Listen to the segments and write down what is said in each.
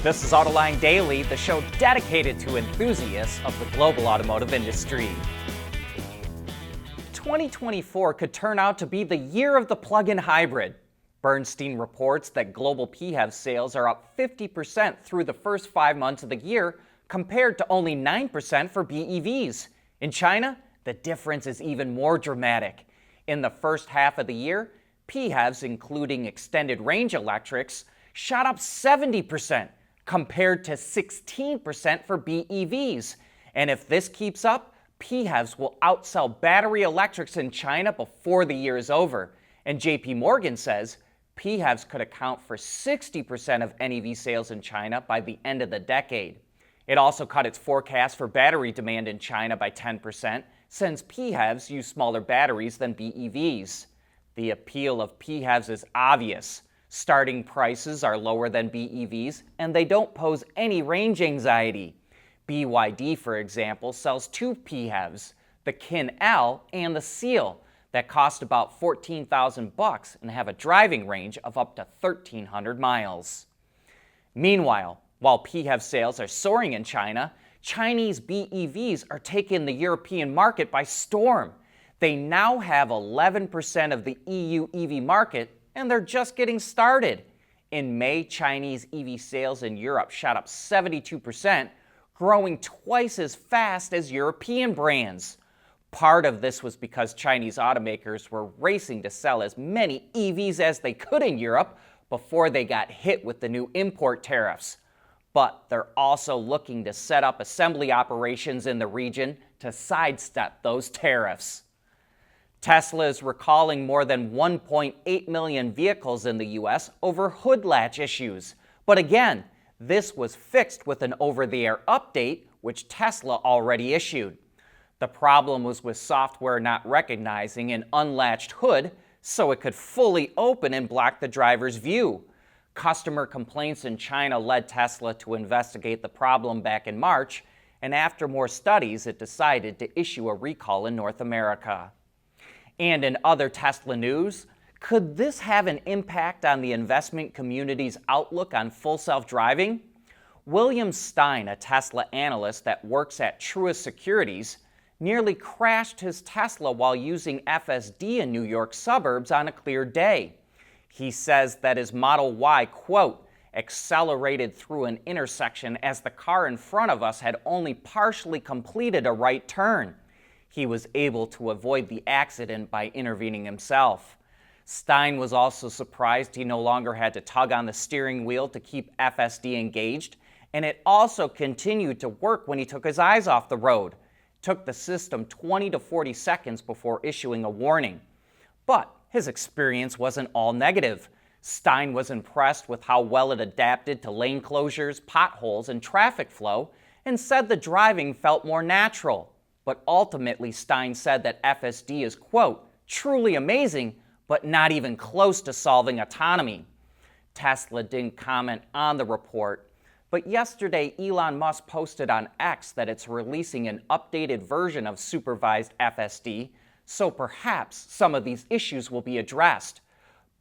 This is Autoline Daily, the show dedicated to enthusiasts of the global automotive industry. 2024 could turn out to be the year of the plug-in hybrid. Bernstein reports that global PHEV sales are up 50% through the first 5 months of the year, compared to only 9% for BEVs. In China, the difference is even more dramatic. In the first half of the year, PHEVs, including extended range electrics, shot up 70%, compared to 16% for BEVs. And if this keeps up, PHEVs will outsell battery electrics in China before the year is over. And JP Morgan says PHEVs could account for 60% of NEV sales in China by the end of the decade. It also cut its forecast for battery demand in China by 10%, since PHEVs use smaller batteries than BEVs. The appeal of PHEVs is obvious. Starting prices are lower than BEVs, and they don't pose any range anxiety. BYD, for example, sells two PHEVs, the Kin L and the Seal, that cost about $14,000 and have a driving range of up to 1,300 miles. Meanwhile, while PHEV sales are soaring in China, Chinese BEVs are taking the European market by storm. They now have 11% of the EU EV market, and they're just getting started. In May, Chinese EV sales in Europe shot up 72%, growing twice as fast as European brands. Part of this was because Chinese automakers were racing to sell as many EVs as they could in Europe before they got hit with the new import tariffs. But they're also looking to set up assembly operations in the region to sidestep those tariffs. Tesla is recalling more than 1.8 million vehicles in the U.S. over hood latch issues. But again, this was fixed with an over-the-air update, which Tesla already issued. The problem was with software not recognizing an unlatched hood, so it could fully open and block the driver's view. Customer complaints in China led Tesla to investigate the problem back in March, and after more studies, it decided to issue a recall in North America. And in other Tesla news, could this have an impact on the investment community's outlook on full self-driving? William Stein, a Tesla analyst that works at Truist Securities, nearly crashed his Tesla while using FSD in New York suburbs on a clear day. He says that his Model Y, quote, accelerated through an intersection as the car in front of us had only partially completed a right turn. He was able to avoid the accident by intervening himself. Stein was also surprised he no longer had to tug on the steering wheel to keep FSD engaged, and it also continued to work when he took his eyes off the road. It took the system 20 to 40 seconds before issuing a warning. But his experience wasn't all negative. Stein was impressed with how well it adapted to lane closures, potholes, and traffic flow, and said the driving felt more natural. But ultimately, Stein said that FSD is, quote, truly amazing, but not even close to solving autonomy. Tesla didn't comment on the report, but yesterday Elon Musk posted on X that it's releasing an updated version of supervised FSD, so perhaps some of these issues will be addressed.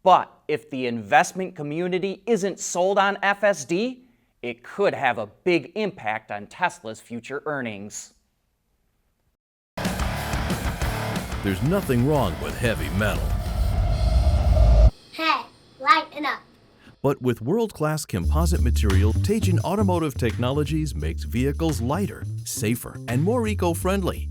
But if the investment community isn't sold on FSD, it could have a big impact on Tesla's future earnings. There's nothing wrong with heavy metal. Hey, lighten up. But with world-class composite material, Teijin Automotive Technologies makes vehicles lighter, safer, and more eco-friendly.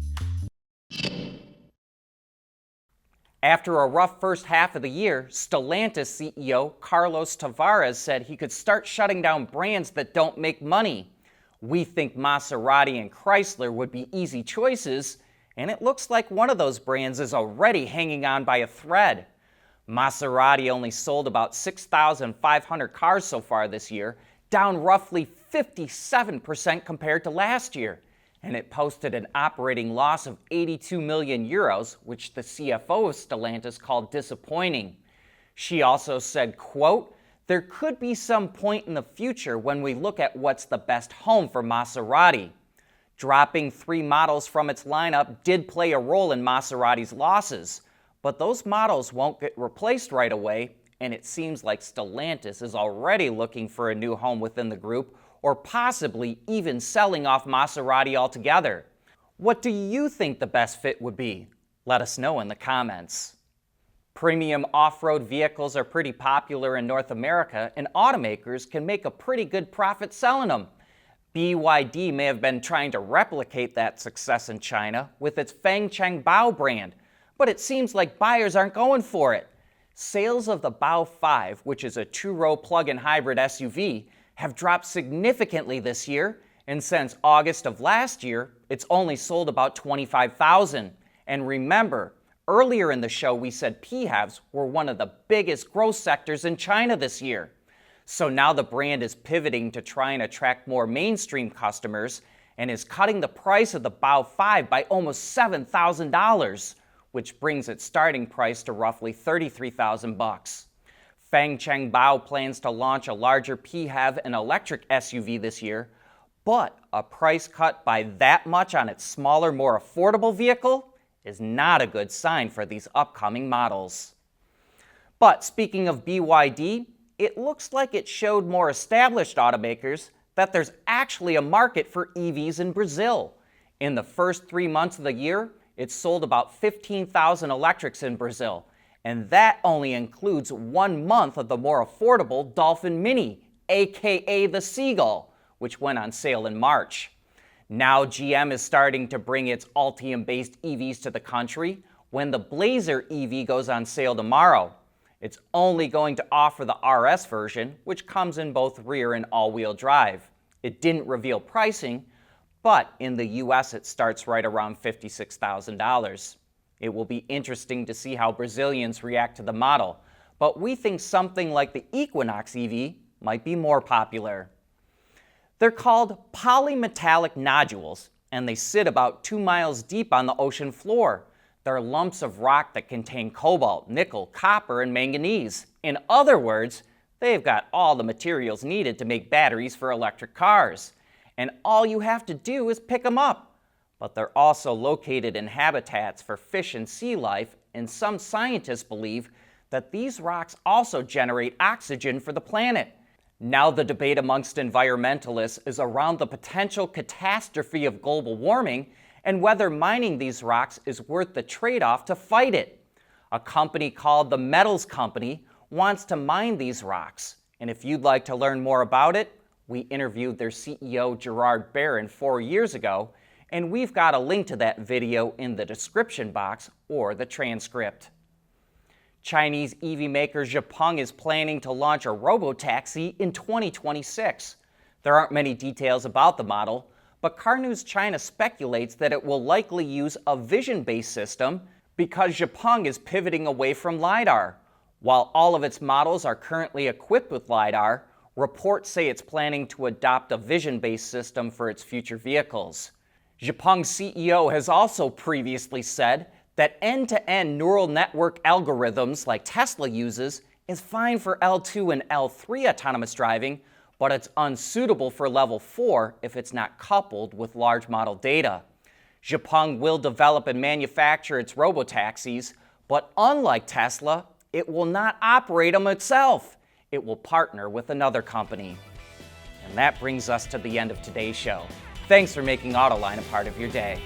After a rough first half of the year, Stellantis CEO Carlos Tavares said he could start shutting down brands that don't make money. We think Maserati and Chrysler would be easy choices, and it looks like one of those brands is already hanging on by a thread. Maserati only sold about 6,500 cars so far this year, down roughly 57% compared to last year. And it posted an operating loss of 82 million euros, which the CFO of Stellantis called disappointing. She also said, quote, there could be some point in the future when we look at what's the best home for Maserati. Dropping 3 models from its lineup did play a role in Maserati's losses, but those models won't get replaced right away, and it seems like Stellantis is already looking for a new home within the group, or possibly even selling off Maserati altogether. What do you think the best fit would be? Let us know in the comments. Premium off-road vehicles are pretty popular in North America, and automakers can make a pretty good profit selling them. BYD may have been trying to replicate that success in China with its Fengchengbao brand, but it seems like buyers aren't going for it. Sales of the Bao 5, which is a two-row plug-in hybrid SUV, have dropped significantly this year, and since August of last year, it's only sold about 25,000. And remember, earlier in the show we said PHEVs were one of the biggest growth sectors in China this year. So now the brand is pivoting to try and attract more mainstream customers and is cutting the price of the Bao 5 by almost $7,000, which brings its starting price to roughly $33,000. Fengchengbao plans to launch a larger PHEV and electric SUV this year, but a price cut by that much on its smaller, more affordable vehicle is not a good sign for these upcoming models. But speaking of BYD, it looks like it showed more established automakers that there's actually a market for EVs in Brazil. In the first 3 months of the year, it sold about 15,000 electrics in Brazil, and that only includes 1 month of the more affordable Dolphin Mini, aka the Seagull, which went on sale in March. Now GM is starting to bring its Ultium-based EVs to the country when the Blazer EV goes on sale tomorrow. It's only going to offer the RS version, which comes in both rear and all-wheel drive. It didn't reveal pricing, but in the US it starts right around $56,000. It will be interesting to see how Brazilians react to the model, but we think something like the Equinox EV might be more popular. They're called polymetallic nodules, and they sit about 2 miles deep on the ocean floor. They're lumps of rock that contain cobalt, nickel, copper, and manganese. In other words, they've got all the materials needed to make batteries for electric cars. And all you have to do is pick them up. But they're also located in habitats for fish and sea life, and some scientists believe that these rocks also generate oxygen for the planet. Now the debate amongst environmentalists is around the potential catastrophe of global warming and whether mining these rocks is worth the trade-off to fight it. A company called the Metals Company wants to mine these rocks, and if you'd like to learn more about it, we interviewed their CEO Gerard Barron 4 years ago, and we've got a link to that video in the description box or the transcript. Chinese EV maker XPeng is planning to launch a Robotaxi in 2026. There aren't many details about the model, but Car News China speculates that it will likely use a vision-based system because XPeng is pivoting away from LiDAR. While all of its models are currently equipped with LiDAR, reports say it's planning to adopt a vision-based system for its future vehicles. XPeng's CEO has also previously said that end-to-end neural network algorithms like Tesla uses is fine for L2 and L3 autonomous driving, but it's unsuitable for Level 4 if it's not coupled with large model data. XPeng will develop and manufacture its robotaxis, but unlike Tesla, it will not operate them itself. It will partner with another company. And that brings us to the end of today's show. Thanks for making Autoline a part of your day.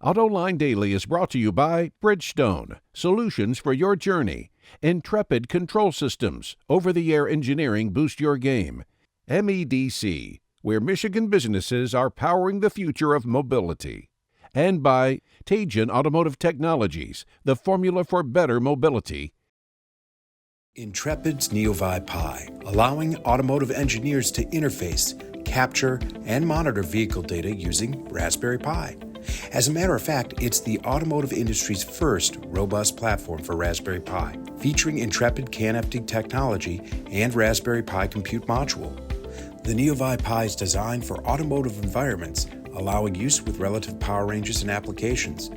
Autoline Daily is brought to you by Bridgestone, solutions for your journey. Intrepid Control Systems, over-the-air engineering boost your game. MEDC, where Michigan businesses are powering the future of mobility. And by Teijin Automotive Technologies, the formula for better mobility. Intrepid's NeoVi Pi, allowing automotive engineers to interface, capture, and monitor vehicle data using Raspberry Pi. As a matter of fact, it's the automotive industry's first robust platform for Raspberry Pi, featuring Intrepid CAN-FD technology and Raspberry Pi compute module. The NeoVi Pi is designed for automotive environments, allowing use with relative power ranges and applications.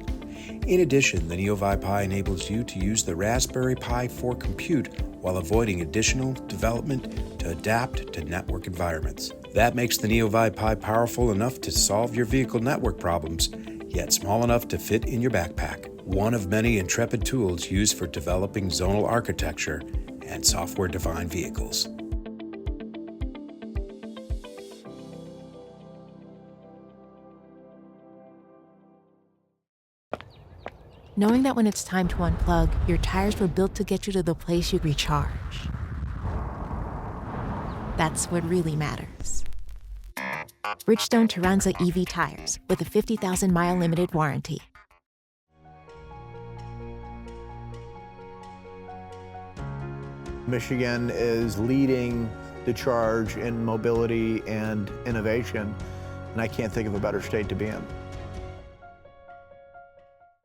In addition, the NeoVi Pi enables you to use the Raspberry Pi for compute while avoiding additional development to adapt to network environments. That makes the NeoVi Pi powerful enough to solve your vehicle network problems yet small enough to fit in your backpack. One of many Intrepid tools used for developing zonal architecture and software-defined vehicles. Knowing that when it's time to unplug, your tires were built to get you to the place you recharge. That's what really matters. Bridgestone Turanza EV tires with a 50,000-mile limited warranty. Michigan is leading the charge in mobility and innovation, and I can't think of a better state to be in.